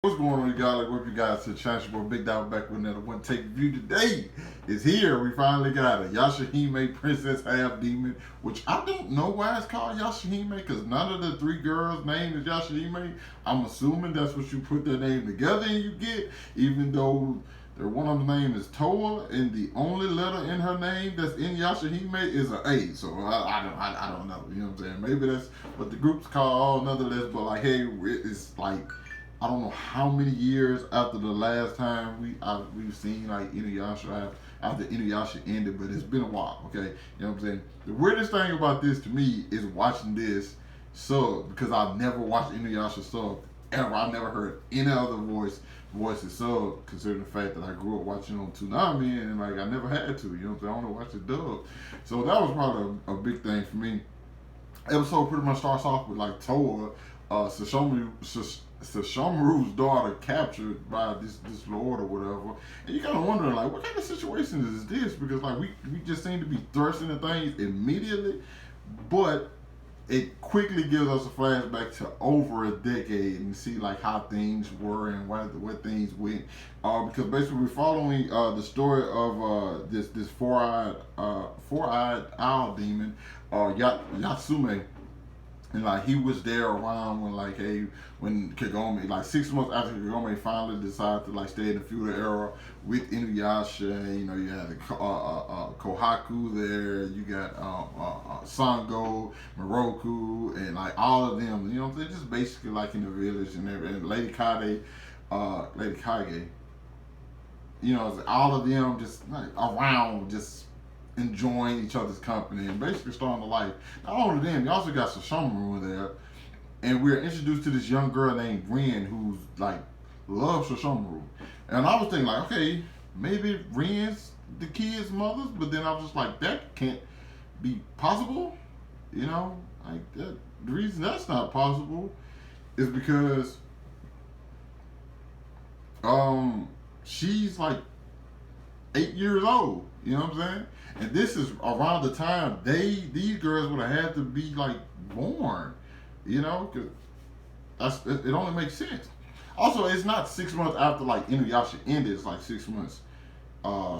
What's going on, you guys? Like, welcome you guys to the channel. Your boy Big Dog back with another one take review. Today is here. We finally got a Yashahime Princess Half Demon, which I don't know why it's called Yashahime because none of the three girls' name is Yashahime. I'm assuming that's what you put their name together and you get, even though one of them name is Toa, and the only letter in her name that's in Yashahime is an A. So I don't know. You know what I'm saying? Maybe that's what the group's called, nonetheless. But like, hey, it's like I don't know how many years after the last time we've seen like Inuyasha after Inuyasha ended, but it's been a while. Okay, you know what I'm saying? The weirdest thing about this to me is watching this sub because I've never watched Inuyasha sub ever. I never heard any other voices sub, considering the fact that I grew up watching on Toonami and like I never had to. You know what I'm saying? I only watched it dub, so that was probably a big thing for me. Episode pretty much starts off with like Toa, Sesshomaru's daughter captured by this lord or whatever, and you kind of wondering like what kind of situation is this, because like we just seem to be thrusting at things immediately, but it quickly gives us a flashback to over a decade and see like how things were and what things went, because basically we're following the story of this four-eyed owl demon, Yatsume. And like he was there around when Kagome, like 6 months after Kagome finally decided to like stay in the feudal era with Inuyasha. And, you know, you had Kohaku there, you got Sango, Moroku, and like all of them. You know, they're just basically like in the village and everything. And Lady Kage. You know, all of them just like around, just enjoying each other's company and basically starting a life. Not only them, you also got Sesshomaru there, and we're introduced to this young girl named Rin who's like loves Sesshomaru. And I was thinking like, okay, maybe Rin's the kid's mother, but then I was just like, that can't be possible. You know, like that. The reason that's not possible is because she's like 8 years old. You know what I'm saying? And this is around the time these girls would have had to be like born. You know, because it only makes sense. Also, it's not 6 months after like Inuyasha ended. It's like 6 months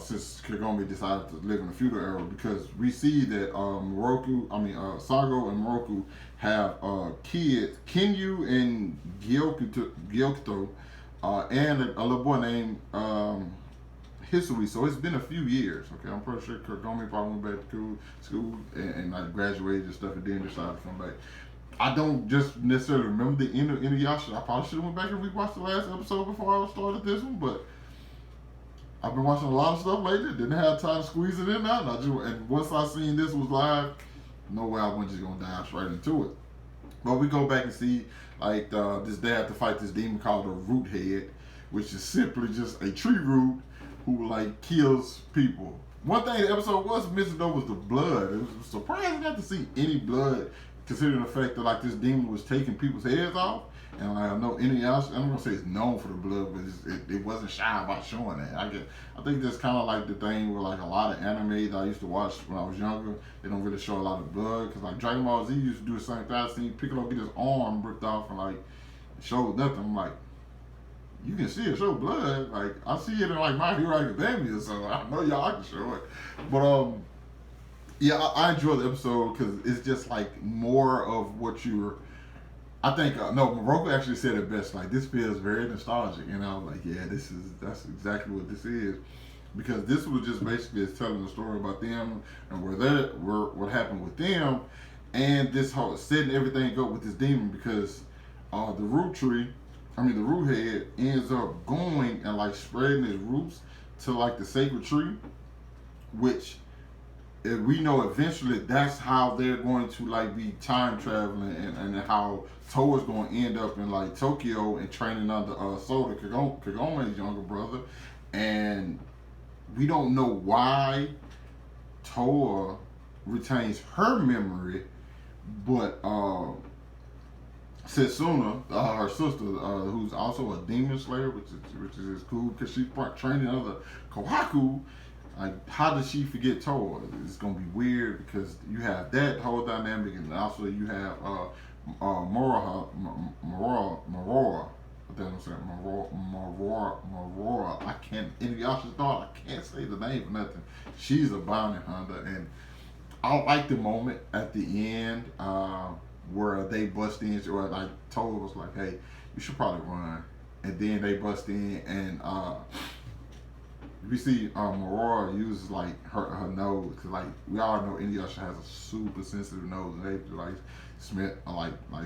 since Kagome decided to live in the feudal era, because we see that Sago and Moroku have kids, Kinyu and Gyokuto, and a little boy named Hisui. So it's been a few years. Okay, I'm pretty sure Kagome probably went back to school and like graduated and stuff, and then decided to come back. I don't just necessarily remember the end of Inuyasha. I probably should have went back and rewatched the last episode before I started this one, but I've been watching a lot of stuff lately. Didn't have time to squeeze it in now. And once I seen this was live, no way I wasn't just gonna dive straight into it. But we go back and see like this dad have to fight this demon called the Root Head, which is simply just a tree root who like kills people. One thing the episode was missing though was the blood. It was surprising not to see any blood, considering the fact that like this demon was taking people's heads off. And like, I know Inuyasha, I'm gonna say it's known for the blood, but it wasn't shy about showing that. I think that's kind of like the thing with like a lot of anime that I used to watch when I was younger. They don't really show a lot of blood, because like Dragon Ball Z used to do the same thing. I seen Piccolo get his arm ripped off and like showed nothing. I'm like, you can see it show blood. Like I see it in like My Hero Academia, so I know y'all can show it. But yeah, I enjoy the episode because it's just like more of what you're. I think no, Moroku actually said it best. Like this feels very nostalgic, and I was like, yeah, that's exactly what this is, because this was just basically telling the story about them and what happened with them, and this whole setting everything up with this demon, because the the root head ends up going and like spreading his roots to like the sacred tree, which we know eventually that's how they're going to like be time traveling, and how Toa's going to end up in like Tokyo and training under Soda, Kagome's younger brother. And we don't know why Toa retains her memory, but Setsuna, her sister, who's also a demon slayer, which is cool because she's training under Kohaku. Like, how does she forget Toa? It's gonna be weird because you have that whole dynamic, and also you have Morora, I think I'm saying Marora. I can't. Inuyasha's daughter. I can't say the name or nothing. She's a bounty hunter, and I like the moment at the end where they bust in. Or like Toa was like, "Hey, you should probably run," and then they bust in, and we see Marora uses like her nose, because like we all know Inuyasha has a super sensitive nose, and they like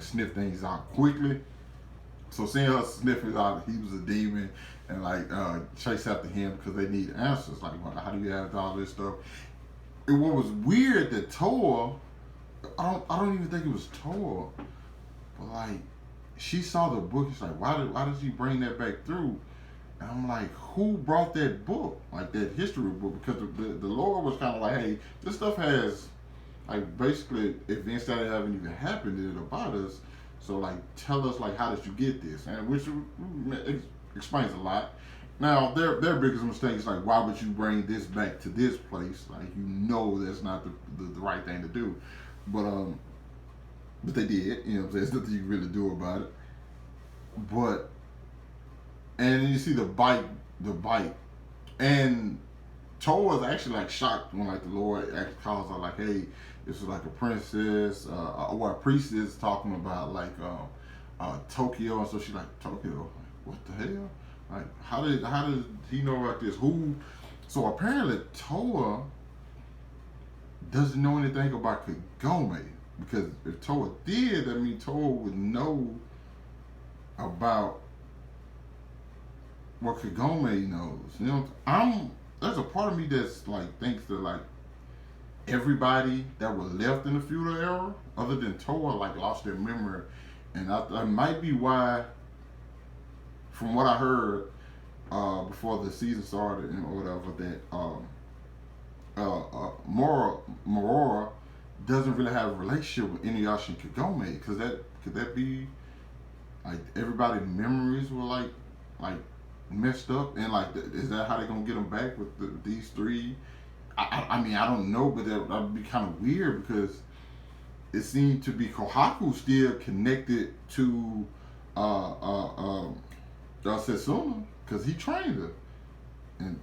sniff things out quickly. So seeing her sniff it out, he was a demon, and like chase after him because they need answers. Like, how do you have all this stuff? And what was weird that Toa, I don't even think it was Toa, but like she saw the book. She's like, why did she bring that back through? And I'm like, who brought that book, like that history book? Because the Lord was kind of like, hey, this stuff has like basically events that haven't even happened in it about us. So like, tell us like, how did you get this? And which explains a lot. Now their biggest mistake is like, why would you bring this back to this place? Like, you know that's not the right thing to do. But they did. You know, there's nothing you can really do about it. But and then you see the bite, and Toa is actually like shocked when like the Lord actually calls her like, hey, this is like a princess or a priestess talking about like Tokyo, and so she's like, Tokyo, what the hell? Like, how did he know about this? Who? So apparently Toa doesn't know anything about Kagome, because if Toa did, I mean Toa would know about what Kagome knows. You know, there's a part of me that's like thinks that like everybody that was left in the feudal era, other than Toa, like lost their memory, and that might be why, from what I heard before the season started and whatever, that Morora doesn't really have a relationship with Inuyasha and Kagome, because could that be like everybody's memories were like messed up, and like is that how they gonna get them back with these three? I mean, I don't know, but that would be kind of weird, because it seemed to be Kohaku still connected to Setsuna, because he trained her, and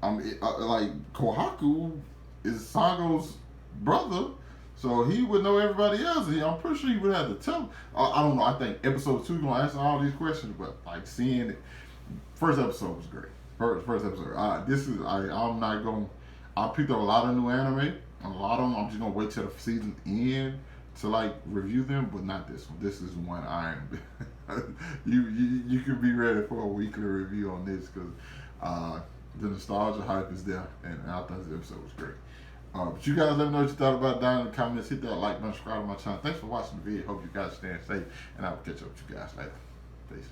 like Kohaku is Sango's brother, so he would know everybody else. I'm pretty sure he would have to tell. I don't know. I think episode 2 gonna answer all these questions, but like seeing it, first episode was great. First episode. This is I'm not going. I picked up a lot of new anime. A lot of them. I'm just gonna wait till the season end to like review them, but not this one. This is one you can be ready for a weekly review on this, because the nostalgia hype is there, and I thought this episode was great. But you guys let me know what you thought about it down in the comments. Hit that like button, subscribe to my channel. Thanks for watching the video. Hope you guys staying safe, and I will catch up with you guys later. Peace.